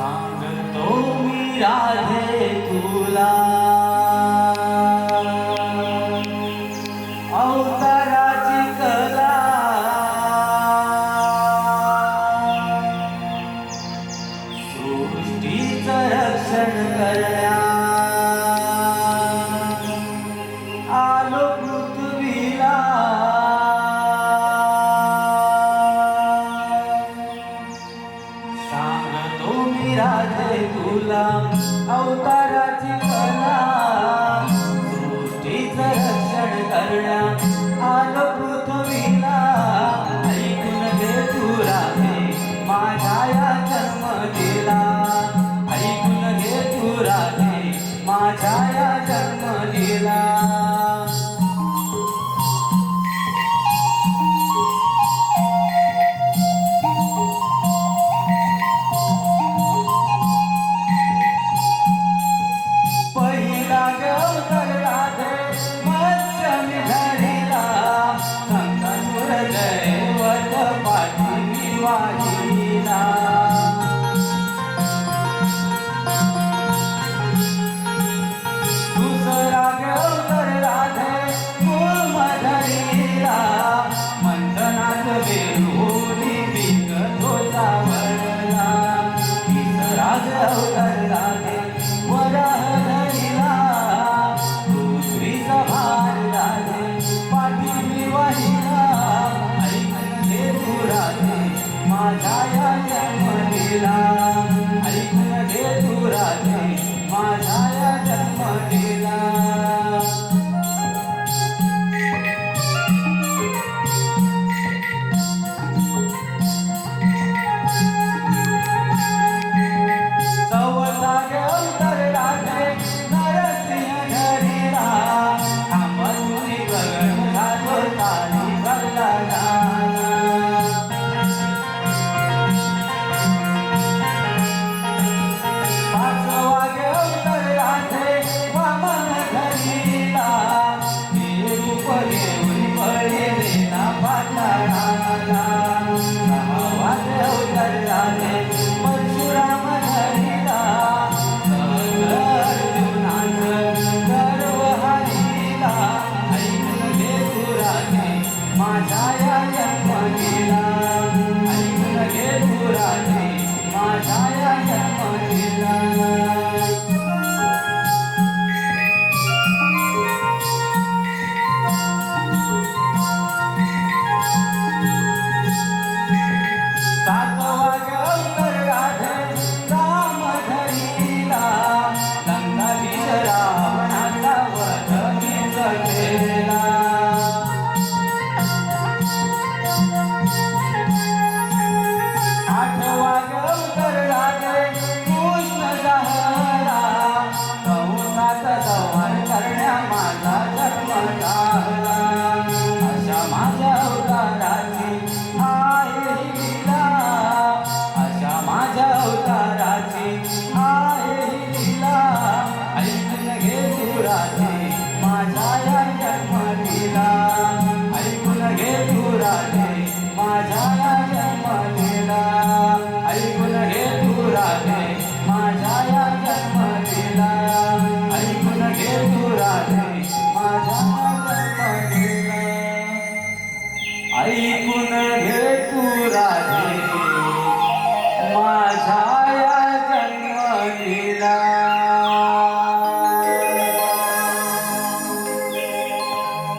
सांगतो मी राधे तुला अवताराची कला, सृष्टीचं रक्षण करण्या आलो पृथ्वीला। सांगतो मी राधे तुला अवताराची कला, सृष्टीचं रक्षण करण्या आलो पृथ्वीला। ऐकून घे तू राधे माझ्या या जन्मलीला, ऐकून घे तू राधे माझ्या या जन्मलीला। दुसरा गवतर राधे कुळमधरीला, मंथनात वेरूनी विकतो सावरला। तिसरा गवतर राधे वराहधरीला, पृथ्वीचा भार राधे पाठीशी वाहिला। ऐकून घे तू राधे माझ्या या जन्मलीला, ऐकून घे तू राधे माझ्या या जन्मलीला। चौथा गवतर राधे नरसिंह धरीला, थांबून गगन घालो ताली भरला। पाचवा गवतर राधे वामन धरीला, हे रूप घेऊन पळेलेला पाताळाला। सहावा गवतर राधे परशुराम धरीला, सहज अर्जुनाचं गर्व हरीला। ऐकून घे तू राधे माझ्या या जन्मलीला, ऐकून घे तू राधे माझ्या या जन्मलीला। सातवा गवतर राधे राम धरीला, लंकाधीश रावणाचा वध मीच केला। आठवा गवतर राधे कृष्ण जाहला, कंसात संहार करण्या माझा जन्म झाला। अशा माझ्या अवताराची आहे ही लीला, अशा माझ्या अवताराची आहे ही लीला। ऐकून घे तू राधे माझ्या या जन्मलीला, ऐकून घे तू राधे माझ्या या जन्मलीला, ऐकून घे तू राधे माझ्या या जन्मलीला, ऐकून घे तू राधे माझ्या या जन्मलीला, ऐकून